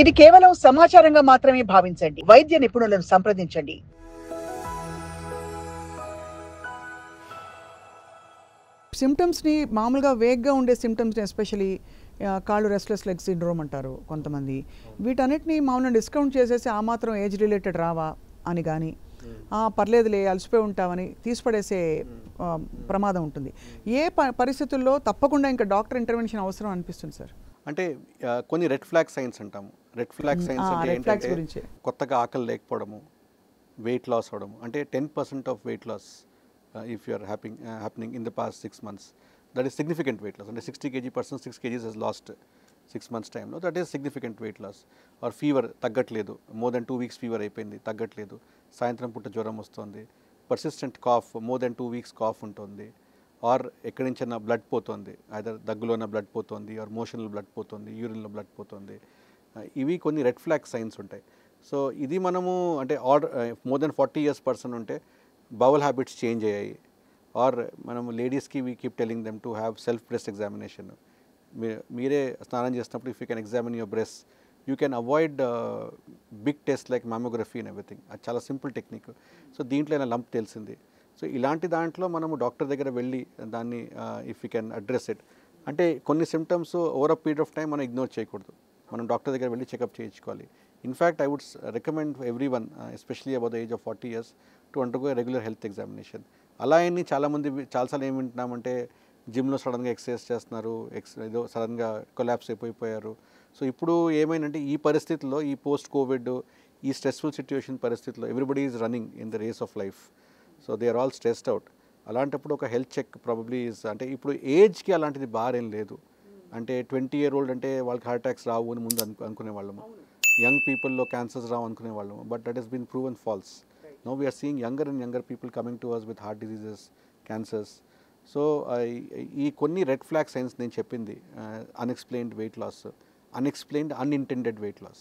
ఇది కేవలం సమాచారంగా మాత్రమే భావించండి. వైద్య నిపుణులను సంప్రదించండి. సిమ్టమ్స్ని మామూలుగా వేగ్గా ఉండే సిమ్టమ్స్ని ఎస్పెషలీ కాళ్ళు రెస్ట్లెస్ లెగ్ సిండ్రోమ్ అంటారు కొంతమంది. వీటన్నిటిని మామూలుగా డిస్కౌంట్ చేసేసి ఆ మాత్రం ఏజ్ రిలేటెడ్ రావా అని కానీ పర్లేదులే అలసిపోయి ఉంటామని తీసిపడేసే ప్రమాదం ఉంటుంది. ఏ పరిస్థితుల్లో తప్పకుండా ఇంకా డాక్టర్ ఇంటర్వెన్షన్ అవసరం అనిపిస్తుంది సార్? అంటే కొన్ని రెడ్ ఫ్లాగ్ సైన్స్ అంటాము. రెడ్ ఫ్లాగ్ సైన్స్ అంటే ఏంటంటే కొత్తగా ఆకలి లేకపోవడము, వెయిట్ లాస్ అవడము. అంటే 10% of weight loss if you are happening in the past 6 months, that is significant weight loss. And a 60 kg person 6 kgs has lost 6 months time. No, that is significant weight loss. Or fever తగ్గట్లేదు, more than 2 weeks fever అయిపోయింది తగ్గట్లేదు, సాయంత్రం పూట జ్వరం వస్తుంది, persistent cough, more than 2 weeks cough ఉంటుంది, or ఎక్కడి నుంచైనా బ్లడ్ పోతుంది, ఐదర్ దగ్గులోన బ్లడ్ పోతుంది, ఆర్ మోషన్లో బ్లడ్ పోతుంది, యూరిన్లో బ్లడ్ పోతుంది. ఇవి కొన్ని రెడ్ ఫ్లాగ్ సైన్స్ ఉంటాయి. సో ఇది మనము అంటే మోర్ దెన్ 40 years పర్సన్ ఉంటే బౌల్ హ్యాబిట్స్ చేంజ్ అయ్యాయి, ఆర్ మనం లేడీస్కి we keep telling them to have self breast examination. మీరే స్నానం చేసినప్పుడు if you can examine your breast, you can avoid big test like mammography and everything. అది చాలా simple technique. So దీంట్లో అయినా లంప్ తెలిసింది. సో ఇలాంటి దాంట్లో మనము డాక్టర్ దగ్గర వెళ్ళి దాన్ని if you can address it. అంటే కొన్ని symptoms over a period of time మనం ఇగ్నోర్ చేయకూడదు, మనం డాక్టర్ దగ్గర వెళ్ళి చెకప్ చేయించుకోవాలి. In fact I would recommend everyone especially about the age of 40 years to undergo regular health examination. అలా అని చాలామంది చాలాసార్లు ఏమి వింటున్నామంటే జిమ్లో సడన్గా ఎక్సర్సైజ్ చేస్తున్నారు, ఏదో సడన్గా కొలాప్స్ అయిపోయారు. సో ఇప్పుడు ఏమైందంటే ఈ పరిస్థితుల్లో, ఈ పోస్ట్ కోవిడ్, ఈ స్ట్రెస్ఫుల్ సిచ్యువేషన్ పరిస్థితుల్లో everybody is running in the race of life. So they are all stressed out. అలాంటప్పుడు ఒక హెల్త్ చెక్ ప్రాబబ్లీ ఈజ్, అంటే ఇప్పుడు ఏజ్కి అలాంటిది బార్ ఏం లేదు. అంటే 20 year old అంటే వాళ్ళకి హార్ట్ అటాక్స్ రావు అని ముందు అనుకునే వాళ్ళము, యంగ్ పీపుల్లో క్యాన్సర్స్ రావు అనుకునే వాళ్ళము. But that has been proven false. Now we are seeing younger and younger people coming to us with heart diseases, cancers. So ఈ కొన్ని రెడ్ ఫ్లాగ్ సైన్స్ నేను చెప్పింది, unexplained weight loss, unexplained unintended weight loss.